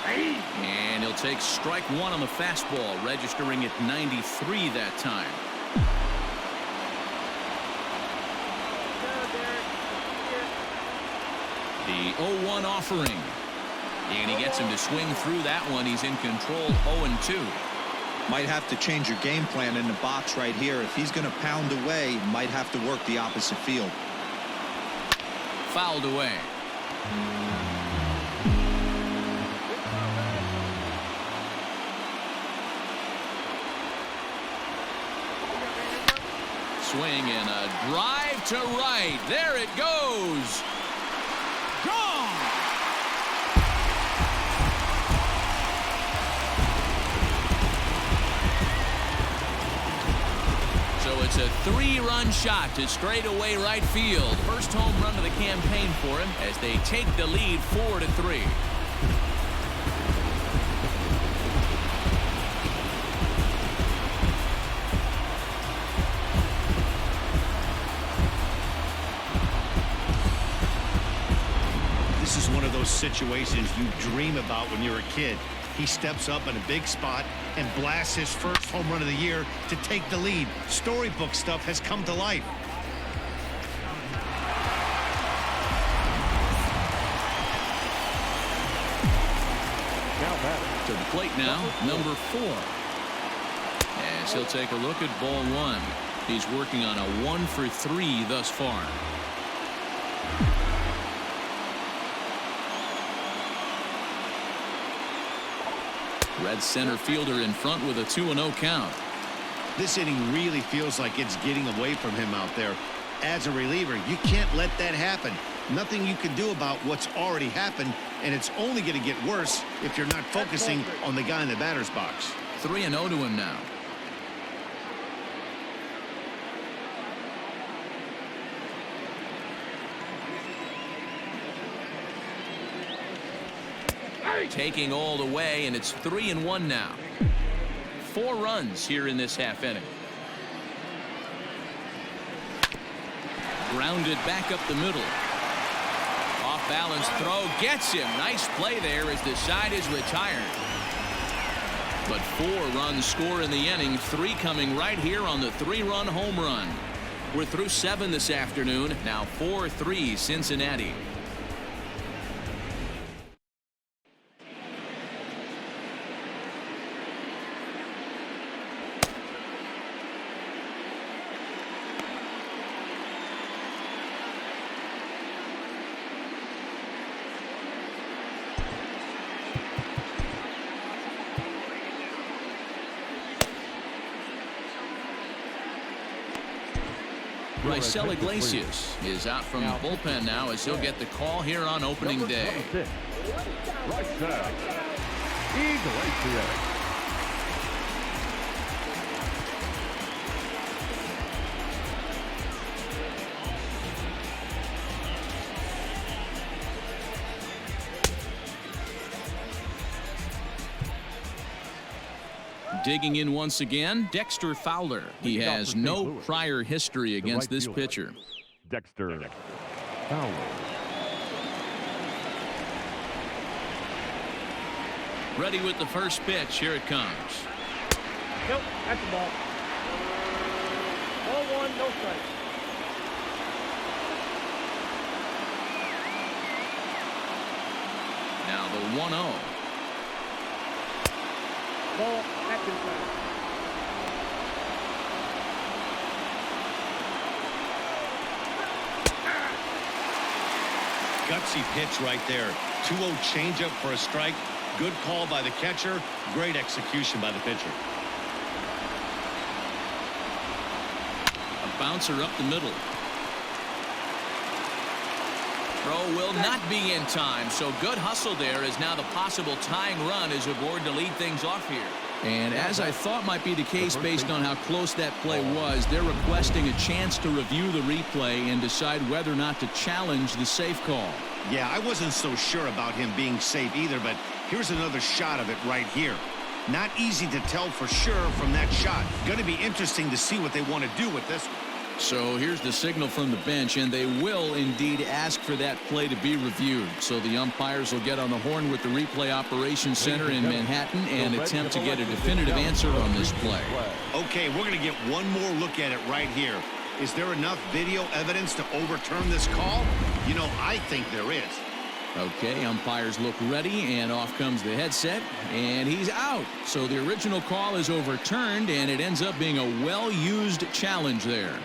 And he'll take strike 1 on the fastball, registering at 93 that time. The 0-1 offering. And he gets him to swing through that one. He's in control, 0-2. Might have to change your game plan in the box right here. If he's going to pound away, might have to work the opposite field. Fouled away. Swing and a drive to right. There it goes. Gone. So it's a 3-run shot to straightaway right field. First home run of the campaign for him as they take the lead 4-3. Situations you dream about when you're a kid. He steps up in a big spot and blasts his first home run of the year to take the lead. Storybook stuff has come to life. To the plate now, number 4. As he'll take a look at ball 1. He's working on a 1-for-3 thus far. Red center fielder in front with a 2-0 count. This inning really feels like it's getting away from him out there. As a reliever, you can't let that happen. Nothing you can do about what's already happened, and it's only going to get worse if you're not focusing on the guy in the batter's box. 3-0 to him now. Taking all the way, and it's 3-1 now. 4 runs here in this half inning. Grounded back up the middle. Off balance throw gets him. Nice play there as the side is retired. But 4 runs score in the inning, 3 coming right here on the 3-run home run. We're through 7 this afternoon. Now 4-3 Cincinnati. Raisel Iglesias is out from the bullpen now as he'll get the call here on opening day. Raisel Iglesias. Digging in once again, Dexter Fowler. He has no prior history against this pitcher. Dexter Fowler. Ready with the first pitch. Here it comes. Nope, that's the ball. Ball 1, no strike. Now the 1-0. Ball, that's inside. Gutsy pitch right there. 2-0 changeup for a strike. Good call by the catcher. Great execution by the pitcher. A bouncer up the middle. Throw will not be in time, so good hustle there as now the possible tying run is aboard to lead things off here. And as I thought might be the case based on how close that play was, they're requesting a chance to review the replay and decide whether or not to challenge the safe call. Yeah, I wasn't so sure about him being safe either, but here's another shot of it right here. Not easy to tell for sure from that shot. Going to be interesting to see what they want to do with this one. So here's the signal from the bench, and they will indeed ask for that play to be reviewed. So the umpires will get on the horn with the replay operations center in Manhattan and attempt to get a definitive answer on this play. Okay, we're going to get one more look at it right here. Is there enough video evidence to overturn this call? You know, I think there is. Okay, umpires look ready, and off comes the headset, and he's out. So the original call is overturned, and it ends up being a well-used challenge there.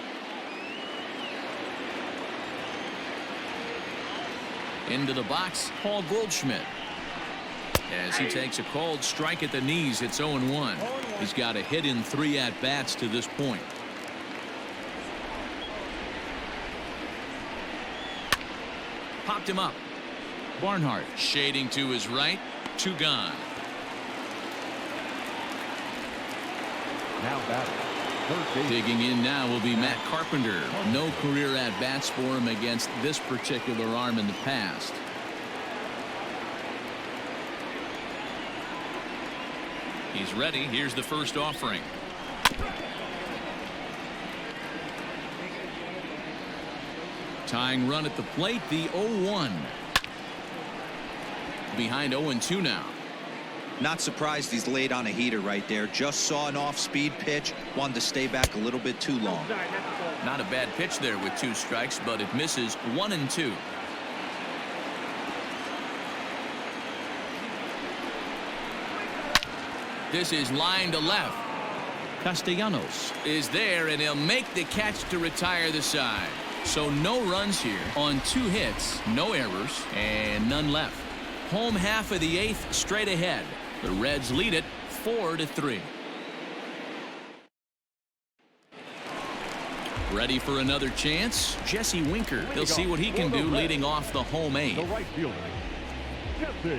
Into the box, Paul Goldschmidt. As he takes a called strike at the knees, it's 0-1. He's got a hit in 3 at-bats to this point. Popped him up. Barnhart shading to his right. 2 gone. Now batting. Digging in now will be Matt Carpenter. No career at-bats for him against this particular arm in the past. He's ready. Here's the first offering. Tying run at the plate, the 0-1. Behind 0-2 now. Not surprised he's laid on a heater right there. Just saw an off-speed pitch. Wanted to stay back a little bit too long. Not a bad pitch there with 2 strikes, but it misses 1-2. This is line to left. Castellanos is there, and he'll make the catch to retire the side. So no runs here on 2 hits, no errors, and none left. Home half of the 8th straight ahead. The Reds lead it 4-3. Ready for another chance? Jesse Winker. He'll see what he can do leading off the home eight. The right fielder, Jesse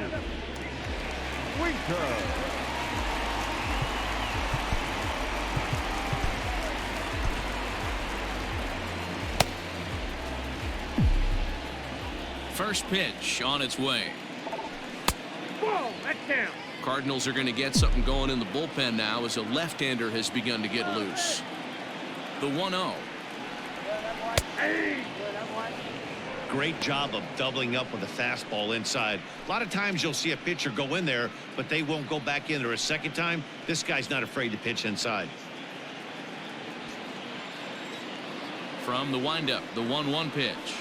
Winker. First pitch on its way. Ball, that's down. Cardinals are going to get something going in the bullpen now as a left-hander has begun to get loose. The 1-0. Great job of doubling up with a fastball inside. A lot of times you'll see a pitcher go in there, but they won't go back in there a second time. This guy's not afraid to pitch inside. From the windup, the 1-1 pitch.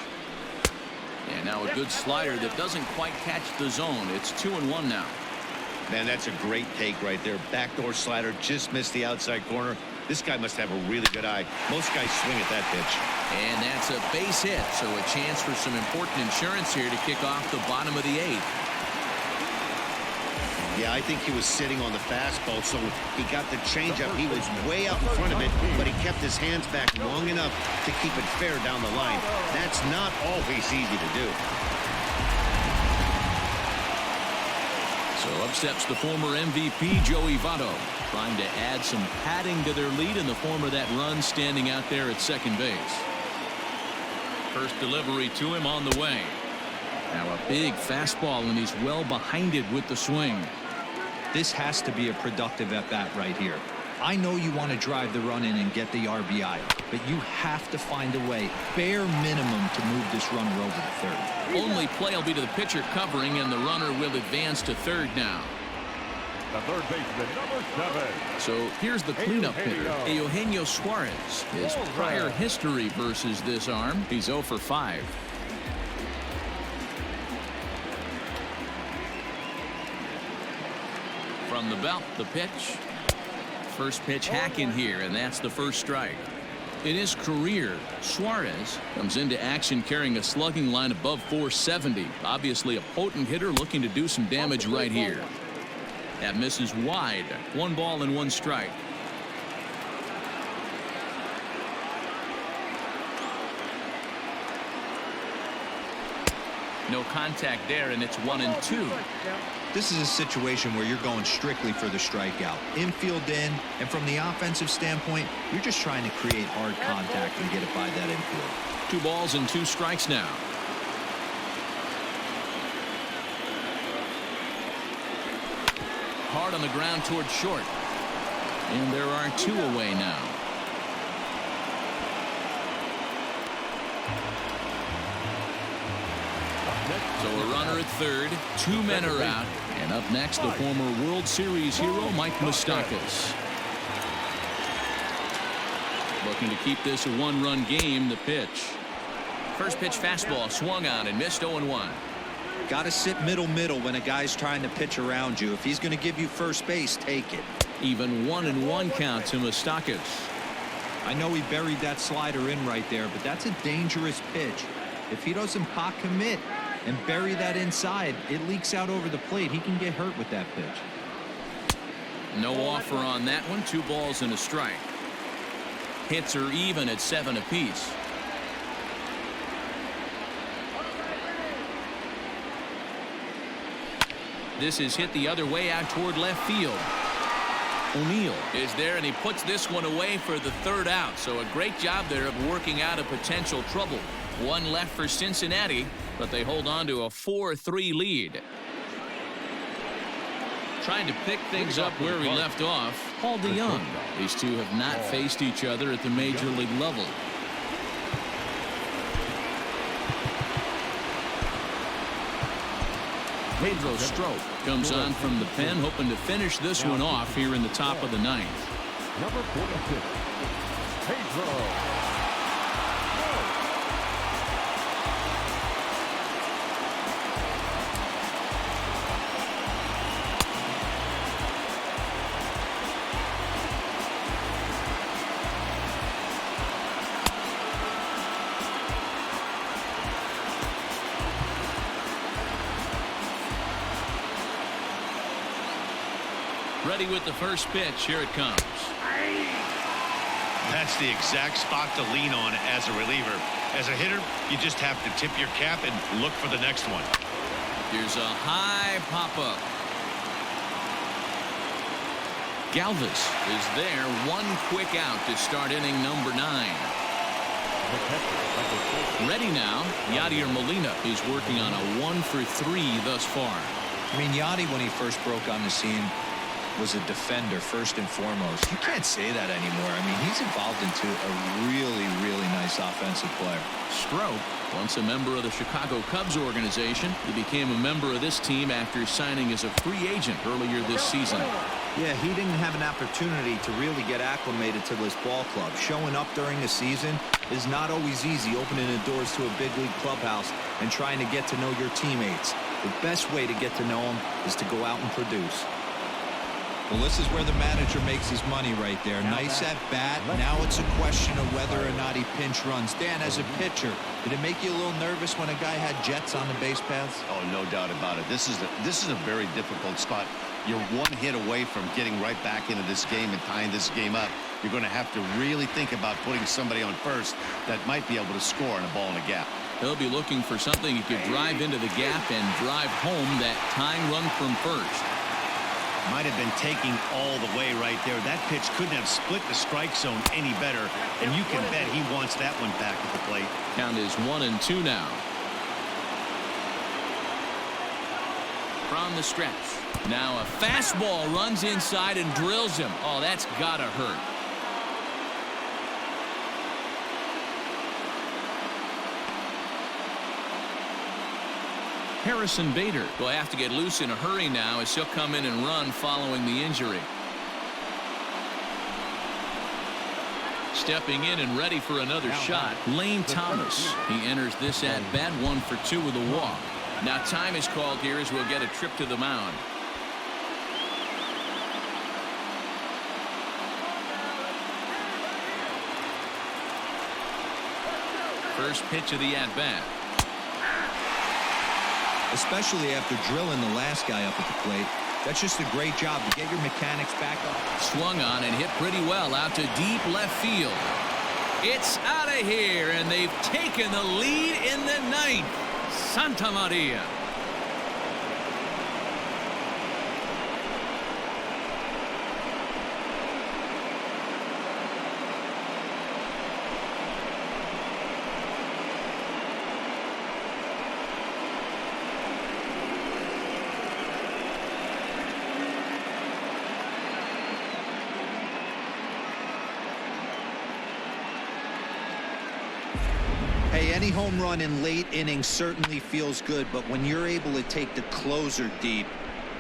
And now a good slider that doesn't quite catch the zone. It's 2-1 now. Man, that's a great take right there. Backdoor slider just missed the outside corner. This guy must have a really good eye. Most guys swing at that pitch. And that's a base hit, so a chance for some important insurance here to kick off the bottom of the eighth. Yeah, I think he was sitting on the fastball, so he got the changeup. He was way out in front of it, but he kept his hands back long enough to keep it fair down the line. That's not always easy to do. So up steps the former MVP Joey Votto, trying to add some padding to their lead in the form of that run standing out there at second base. First delivery to him on the way. Now a big fastball, and he's well behind it with the swing. This has to be a productive at bat right here. I know you want to drive the run in and get the RBI, but you have to find a way, bare minimum, to move this runner over to third. Only play will be to the pitcher covering, and the runner will advance to third now. The third baseman, number 7. So here's the cleanup hitter, Eugenio Suarez. His prior history versus this arm, he's 0 for 5. From the belt, the pitch. First pitch hack in here, and that's the first strike. In his career, Suarez comes into action carrying a slugging line above 470. Obviously a potent hitter looking to do some damage right here. That misses wide. 1 ball and 1 strike. No contact there, and it's 1-2. This is a situation where you're going strictly for the strikeout. Infield in, and from the offensive standpoint, you're just trying to create hard contact and get it by that infield. 2 balls and 2 strikes now. Hard on the ground towards short. And there are 2 away now. So a runner at third, 2 men are out, and up next the former World Series hero Mike Moustakas. Looking to keep this a 1-run game. The pitch. First pitch fastball swung on and missed. 0-1. Got to sit middle when a guy's trying to pitch around you. If he's going to give you first base, take it. Even 1-1 count to Moustakas. I know he buried that slider in right there, but that's a dangerous pitch. If he doesn't pot commit and bury that inside, it leaks out over the plate. He can get hurt with that pitch. No offer on that one. 2 balls and a strike. Hits are even at 7 apiece. This is hit the other way out toward left field. O'Neill is there, and he puts this one away for the 3rd out. So a great job there of working out a potential trouble. 1 left for Cincinnati, but they hold on to a 4-3 lead. Trying to pick things up where we left off, Paul DeYoung. These two have not faced each other at the major league level. Pedro Strop comes on from the pen, hoping to finish this one off here in the top of the 9th. Number 46, Pedro. Ready with the first pitch. Here it comes. That's the exact spot to lean on as a reliever. As a hitter, you just have to tip your cap and look for the next one. Here's a high pop-up. Galvis is there. One quick out to start inning number 9. Ready now. Yadier Molina is working on a 1-for-3 thus far. I mean, Yadi, when he first broke on the scene, was a defender first and foremost. You can't say that anymore. I mean, he's evolved into a really, really nice offensive player. Stroke, once a member of the Chicago Cubs organization, he became a member of this team after signing as a free agent earlier this season. Yeah, he didn't have an opportunity to really get acclimated to this ball club. Showing up during the season is not always easy, opening the doors to a big league clubhouse and trying to get to know your teammates. The best way to get to know them is to go out and produce. Well, this is where the manager makes his money right there. Nice at bat. Now it's a question of whether or not he pinch runs. Dan, as a pitcher, did it make you a little nervous when a guy had jets on the base paths? Oh, no doubt about it. This is a very difficult spot. You're one hit away from getting right back into this game and tying this game up. You're going to have to really think about putting somebody on first that might be able to score on a ball in a gap. He'll be looking for something he could drive into the gap and drive home that tying run from first. Might have been taking all the way right there. That pitch couldn't have split the strike zone any better, and you can bet he wants that one back at the plate. Count is 1-2 now. From the stretch. Now a fastball runs inside and drills him. Oh, that's gotta hurt. Harrison Bader will have to get loose in a hurry now as he'll come in and run following the injury. Stepping in and ready for another shot, Lane Thomas. He enters this at bat 1 for 2 with a walk. Now time is called here as we'll get a trip to the mound. First pitch of the at bat. Especially after drilling the last guy up at the plate. That's just a great job to get your mechanics back up. Swung on and hit pretty well out to deep left field. It's out of here, and they've taken the lead in the 9th. Santa Maria. Hey, any home run in late innings certainly feels good, but when you're able to take the closer deep,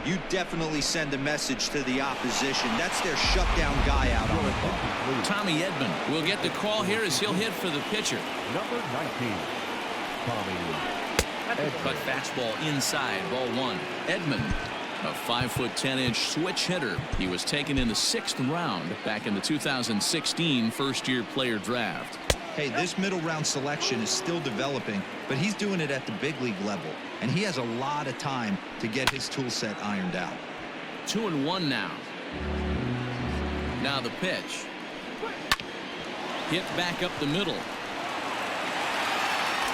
you definitely send a message to the opposition. That's their shutdown guy out on the ball. Tommy Edman will get the call here as he'll hit for the pitcher. Number 19, Tommy. Cut fastball inside, ball 1. Edman, a 5'10" switch hitter. He was taken in the 6th round back in the 2016 first-year player draft. Hey, this middle round selection is still developing, but he's doing it at the big league level, and he has a lot of time to get his tool set ironed out. 2-1 now. Now the pitch. Hit back up the middle.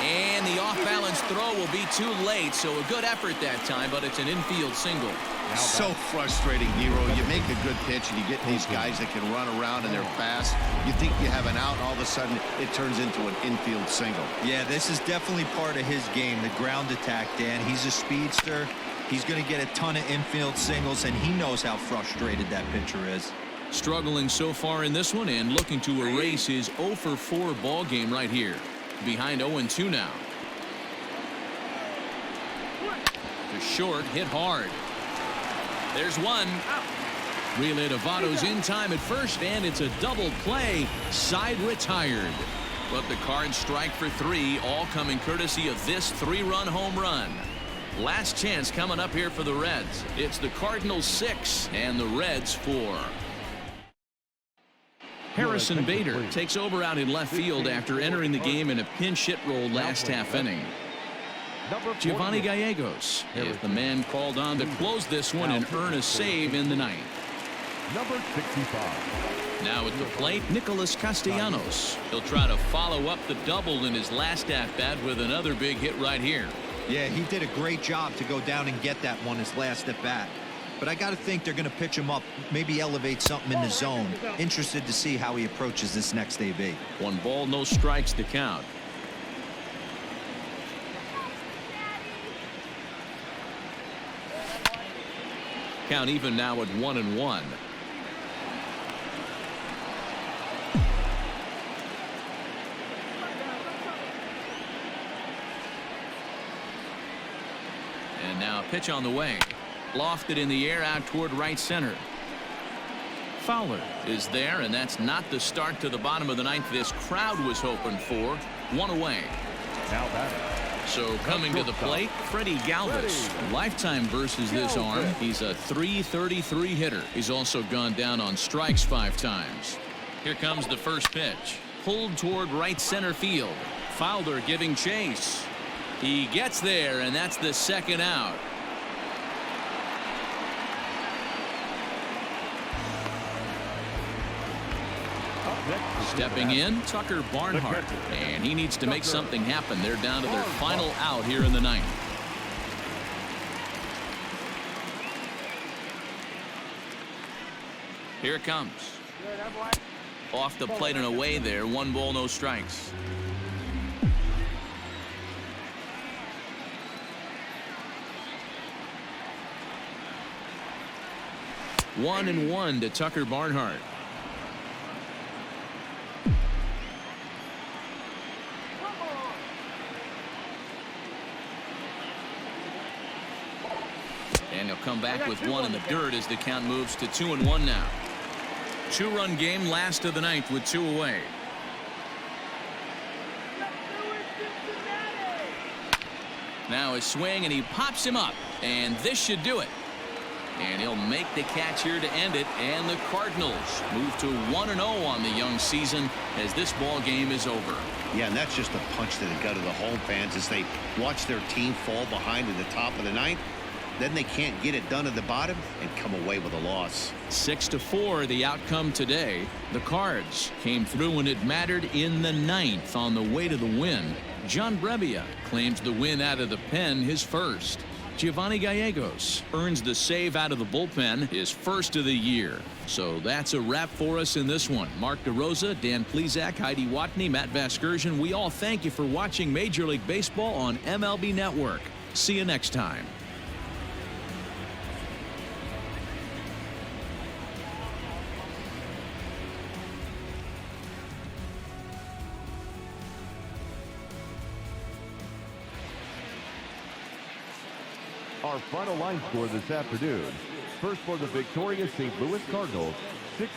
And the off-balance throw will be too late, so a good effort that time, but it's an infield single. So frustrating, Hero. You make a good pitch and you get these guys that can run around and they're fast. You think you have an out, and all of a sudden it turns into an infield single. Yeah, this is definitely part of his game, the ground attack, Dan. He's a speedster. He's going to get a ton of infield singles, and he knows how frustrated that pitcher is. Struggling so far in this one and looking to erase his 0-for-4 ball game right here. Behind 0-2 now. To short, hit hard. There's one. Relay to Votto's in time at first, and it's a double play. Side retired. But the Cards strike for 3, all coming courtesy of this 3-run home run. Last chance coming up here for the Reds. It's the Cardinals 6 and the Reds 4. Harrison Bader takes over out in left field after entering the game in a pinch hit role last half inning. Giovanni Gallegos is the man called on to close this one and earn a save in the 9th. number 65. Now at the plate, Nicholas Castellanos. He'll try to follow up the double in his last at-bat with another big hit right here. Yeah, he did a great job to go down and get that one his last at-bat. But I got to think they're going to pitch him up, maybe elevate something in the zone. Interested to see how he approaches this next AB. 1 ball, no strikes to count. Count even now at 1-1. And now a pitch on the way. Lofted in the air out toward right center. Fowler is there, and that's not the start to the bottom of the ninth this crowd was hoping for. 1 away. Now batting. So coming to the plate, Freddie Galvis. Lifetime versus this arm. He's a .333 hitter. He's also gone down on strikes 5 times. Here comes the first pitch. Pulled toward right center field. Fowler giving chase. He gets there, and that's the second out. Stepping in, Tucker Barnhart, and he needs to make something happen. They're down to their final out here in the ninth. Here it comes. Off the plate and away there. 1 ball, no strikes. One and 1 to Tucker Barnhart. And he'll come back with 1 in the dirt as the count moves to 2-1 now. 2-run game, last of the ninth with 2 away. Now a swing, and he pops him up, and this should do it. And he'll make the catch here to end it, and the Cardinals move to 1-0 on the young season as this ball game is over. Yeah, and that's just a punch to the gut of the home fans as they watch their team fall behind in the top of the ninth. Then they can't get it done at the bottom and come away with a loss. 6-4 the outcome today. The Cards came through when it mattered in the ninth on the way to the win. John Brebbia claims the win out of the pen, his first. Giovanni Gallegos earns the save out of the bullpen, his first of the year. So that's a wrap for us in this one. Mark DeRosa, Dan Plesac, Heidi Watney, Matt Vasgersian. We all thank you for watching Major League Baseball on MLB Network. See you next time. Our final line score this afternoon. First for the victorious St. Louis Cardinals,